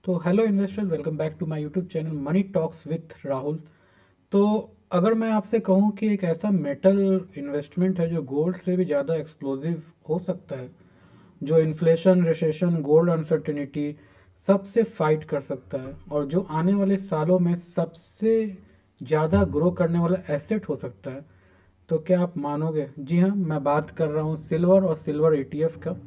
तो hello investors, welcome back to my YouTube channel money talks with Rahul. तो अगर मैं आपसे कहूं कि एक ऐसा मेटल इन्वेस्टमेंट है जो गोल्ड से भी ज़्यादा एक्सप्लोसिव हो सकता है, जो इन्फ्लेशन, रिसेशन, गोल्ड अनसर्टेनिटी सबसे फाइट कर सकता है और जो आने वाले सालों में सबसे ज़्यादा ग्रो करने वाला एसेट हो सकता है, तो क्या आप मानोगे? जी हाँ, मैं बात कर रहा हूँ सिल्वर और सिल्वर ईटीएफ का।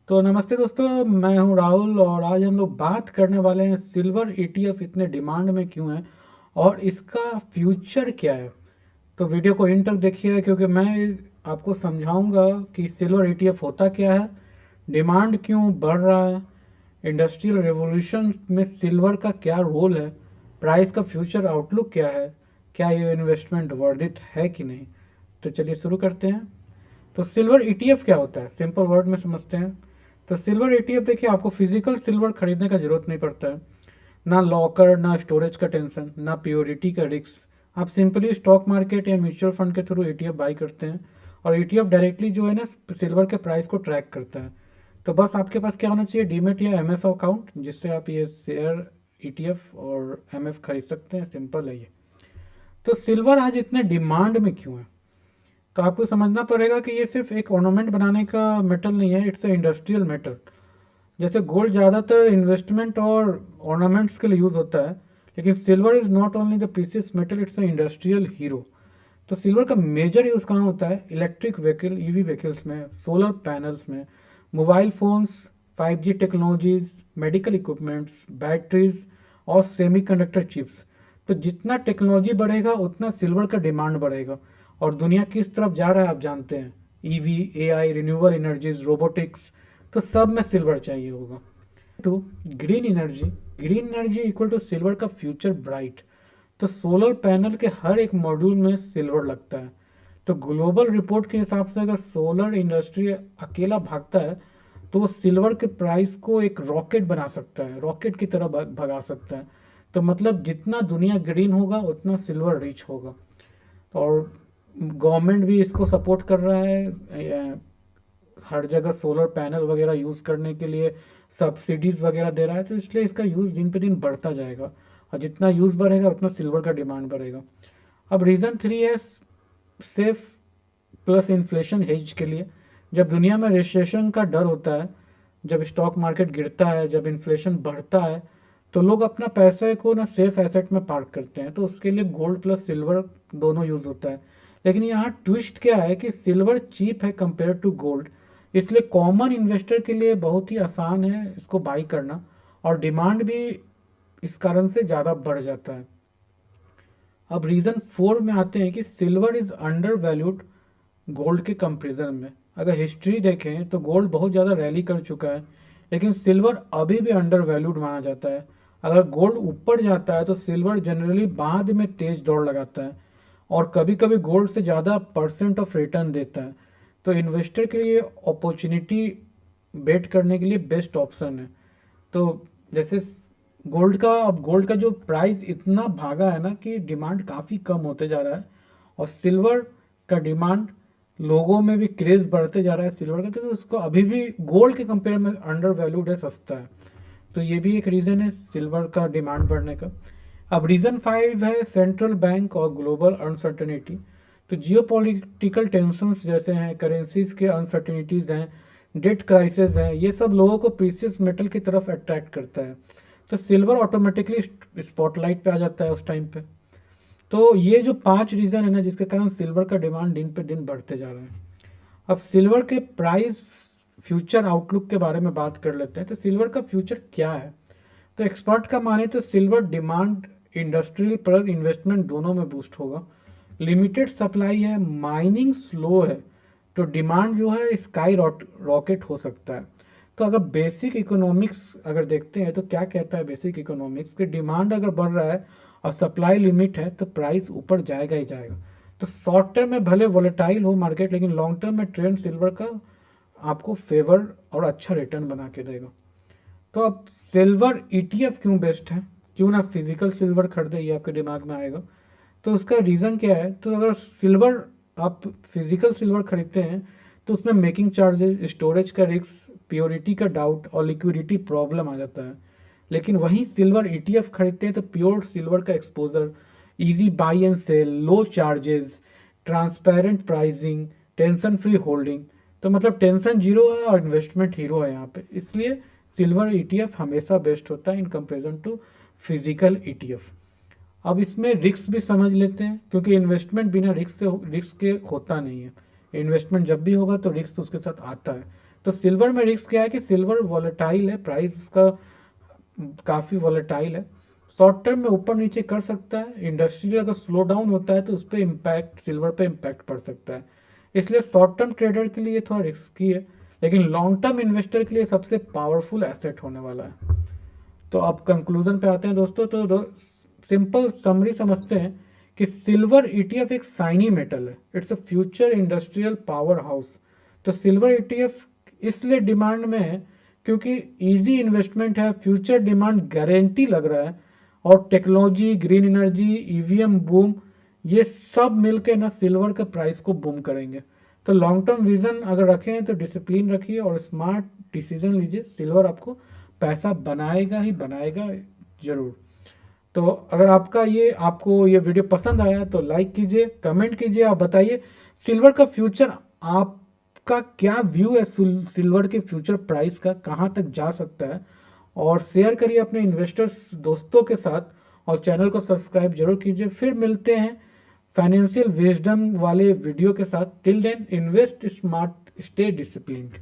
तो नमस्ते दोस्तों, मैं हूं राहुल और आज हम लोग बात करने वाले हैं सिल्वर ईटीएफ इतने डिमांड में क्यों है और इसका फ्यूचर क्या है। तो वीडियो को इन तक देखिए क्योंकि मैं आपको समझाऊंगा कि सिल्वर ईटीएफ होता क्या है, डिमांड क्यों बढ़ रहा है, इंडस्ट्रियल रेवोल्यूशन में सिल्वर का क्या रोल है, प्राइस का फ्यूचर आउटलुक क्या है, क्या ये इन्वेस्टमेंट वर्थ इट है कि नहीं। तो चलिए शुरू करते हैं। तो सिल्वर ईटीएफ क्या होता है, सिंपल वर्ड में समझते हैं। तो सिल्वर ईटीएफ देखिए, आपको फिजिकल सिल्वर खरीदने का जरूरत नहीं पड़ता है, ना लॉकर, ना स्टोरेज का टेंशन, ना प्योरिटी का रिस्क। आप सिंपली स्टॉक मार्केट या म्यूचुअल फंड के थ्रू ईटीएफ बाई करते हैं और ईटीएफ डायरेक्टली जो है ना सिल्वर के प्राइस को ट्रैक करता है। तो बस आपके पास क्या होना चाहिए, डीमेट या एमएफ अकाउंट, जिससे आप ये शेयर, ईटीएफ और एमएफ खरीद सकते हैं। सिंपल है ये। तो सिल्वर आज इतने डिमांड में क्यों है? तो आपको समझना पड़ेगा कि ये सिर्फ एक ऑर्नामेंट बनाने का मेटल नहीं है, इट्स अ इंडस्ट्रियल मेटल। जैसे गोल्ड ज़्यादातर इन्वेस्टमेंट और ऑर्नामेंट्स के लिए यूज़ होता है, लेकिन silver is not only the precious metal, it's a industrial hero. तो सिल्वर का मेजर यूज़ कहाँ होता है? इलेक्ट्रिक व्हीकल, ईवी व्हीकल्स में, सोलर पैनल्स में, mobile phones, 5G technologies, medical equipments, batteries और सेमीकंडक्टर चिप्स। तो जितना टेक्नोलॉजी बढ़ेगा उतना सिल्वर का डिमांड बढ़ेगा। और दुनिया किस तरफ जा रहा है आप जानते हैं, EV, AI, renewable energies, robotics. तो सब में सिल्वर चाहिए होगा। To green energy, green energy equal to silver का फ्यूचर ब्राइट। तो सोलर पैनल के हर एक मॉड्यूल में सिल्वर लगता है। तो ग्लोबल रिपोर्ट के हिसाब से अगर सोलर इंडस्ट्री अकेला भागता है तो वो सिल्वर के प्राइस को एक रॉकेट बना सकता है, रॉकेट की तरह भगा सकता है। तो मतलब जितना दुनिया ग्रीन होगा उतना सिल्वर रिच होगा। और गवर्नमेंट भी इसको सपोर्ट कर रहा है, हर जगह सोलर पैनल वगैरह यूज़ करने के लिए सब्सिडीज़ वगैरह दे रहा है। तो इसलिए इसका यूज़ दिन पे दिन बढ़ता जाएगा और जितना यूज़ बढ़ेगा उतना सिल्वर का डिमांड बढ़ेगा। अब रीज़न थ्री है सेफ प्लस इन्फ्लेशन हेज के लिए। जब दुनिया में रिसेशन का डर होता है, जब स्टॉक मार्केट गिरता है, जब इन्फ्लेशन बढ़ता है, तो लोग अपना पैसे को ना सेफ एसेट में पार्क करते हैं। तो उसके लिए गोल्ड प्लस सिल्वर दोनों यूज़ होता है। लेकिन यहाँ ट्विस्ट क्या है कि सिल्वर चीप है कंपेयर टू गोल्ड, इसलिए कॉमन इन्वेस्टर के लिए बहुत ही आसान है इसको बाई करना और डिमांड भी इस कारण से ज़्यादा बढ़ जाता है। अब रीज़न फोर में आते हैं कि silver is under valued gold के कंपेरिजन में। अगर हिस्ट्री देखें तो गोल्ड बहुत ज़्यादा रैली कर चुका है, लेकिन सिल्वर अभी भी अंडर वैल्यूड माना जाता है। अगर गोल्ड ऊपर जाता है तो सिल्वर जनरली बाद में तेज दौड़ लगाता है और कभी कभी गोल्ड से ज़्यादा परसेंट ऑफ रिटर्न देता है। तो इन्वेस्टर के लिए अपॉर्चुनिटी बेट करने के लिए बेस्ट ऑप्शन है। तो जैसे गोल्ड का जो प्राइस इतना भागा है ना कि डिमांड काफ़ी कम होते जा रहा है और सिल्वर का डिमांड, लोगों में भी क्रेज बढ़ते जा रहा है सिल्वर का, क्योंकि उसको अभी भी गोल्ड के कंपेयर में अंडर वैल्यूड है, सस्ता है। तो ये भी एक रीज़न है सिल्वर का डिमांड बढ़ने का। अब रीज़न फाइव है सेंट्रल बैंक और ग्लोबल अनसर्टेनिटी। तो जियो पॉलिटिकल टेंशंस जैसे हैं, करेंसीज के अनसर्टेनिटीज़ हैं, डेट क्राइसिस हैं, ये सब लोगों को प्रीसियस मेटल की तरफ अट्रैक्ट करता है। तो सिल्वर ऑटोमेटिकली स्पॉटलाइट पे आ जाता है उस टाइम पे। तो ये जो पांच रीज़न है ना जिसके कारण सिल्वर का डिमांड दिन पे दिन बढ़ते जा रहा है। अब सिल्वर के प्राइस फ्यूचर आउटलुक के बारे में बात कर लेते हैं। तो सिल्वर का फ्यूचर क्या है? तो एक्सपर्ट का माने तो silver demand industrial plus investment दोनों में बूस्ट होगा। लिमिटेड सप्लाई है, माइनिंग स्लो है, तो डिमांड जो है स्काई रॉकेट हो सकता है। तो अगर बेसिक इकोनॉमिक्स अगर देखते हैं तो क्या कहता है बेसिक इकोनॉमिक्स कि डिमांड अगर बढ़ रहा है और सप्लाई लिमिट है तो प्राइस ऊपर जाएगा ही जाएगा। तो शॉर्ट टर्म में भले वोलेटाइल हो मार्केट, लेकिन लॉन्ग टर्म में ट्रेंड सिल्वर का आपको फेवर और अच्छा रिटर्न बना के देगा। तो अब सिल्वर ईटीएफ क्यों बेस्ट है? क्यों ना फिजिकल सिल्वर खरीदे, ये आपके दिमाग में आएगा। तो उसका रीज़न क्या है, तो अगर सिल्वर आप फिजिकल सिल्वर खरीदते हैं तो उसमें मेकिंग चार्जेस, स्टोरेज का रिस्क, प्योरिटी का डाउट और लिक्विडिटी प्रॉब्लम आ जाता है। लेकिन वहीं सिल्वर ईटीएफ खरीदते हैं तो प्योर सिल्वर का exposure, easy buy and sell, low charges, transparent pricing, tension free holding. तो मतलब टेंशन जीरो है और इन्वेस्टमेंट हीरो है यहाँ पे। इसलिए सिल्वर ईटीएफ हमेशा बेस्ट होता है in comparison to physical ETF. अब इसमें रिस्क भी समझ लेते हैं, क्योंकि इन्वेस्टमेंट बिना रिस्क के होता नहीं है। इन्वेस्टमेंट जब भी होगा तो रिस्क उसके साथ आता है। तो सिल्वर में रिस्क क्या है कि सिल्वर वॉलेटाइल है, प्राइस उसका काफ़ी वॉलेटाइल है, शॉर्ट टर्म में ऊपर नीचे कर सकता है। इंडस्ट्री अगर स्लो डाउन होता है तो उस पर इम्पैक्ट, सिल्वर पे इम्पैक्ट पड़ सकता है। इसलिए शॉर्ट टर्म ट्रेडर के लिए थोड़ा रिस्की है, लेकिन लॉन्ग टर्म इन्वेस्टर के लिए सबसे पावरफुल एसेट होने वाला है। तो अब कंक्लूजन पे आते हैं दोस्तों। तो सिंपल समरी समझते हैं कि सिल्वर ईटीएफ एक शाइनी मेटल है, it's a future industrial power house. तो सिल्वर ईटीएफ इसलिए डिमांड में है क्योंकि इजी इन्वेस्टमेंट है, फ्यूचर डिमांड गारंटी लग रहा है, और technology, green energy, EVM boom, ये सब मिलके ना सिल्वर के प्राइस को बूम करेंगे। तो लॉन्ग टर्म विजन अगर रखें हैं तो डिसिप्लिन रखिए और स्मार्ट डिसीजन लीजिए, सिल्वर आपको पैसा बनाएगा ही बनाएगा जरूर। तो अगर आपको ये वीडियो पसंद आया तो लाइक कीजिए, कमेंट कीजिए, आप बताइए सिल्वर का फ्यूचर आपका क्या व्यू है, सिल्वर के फ्यूचर प्राइस का कहाँ तक जा सकता है, और शेयर करिए अपने इन्वेस्टर्स दोस्तों के साथ, और चैनल को सब्सक्राइब जरूर कीजिए। फिर मिलते हैं फाइनेंशियल विजडम वाले वीडियो के साथ। Till then invest smart, stay disciplined.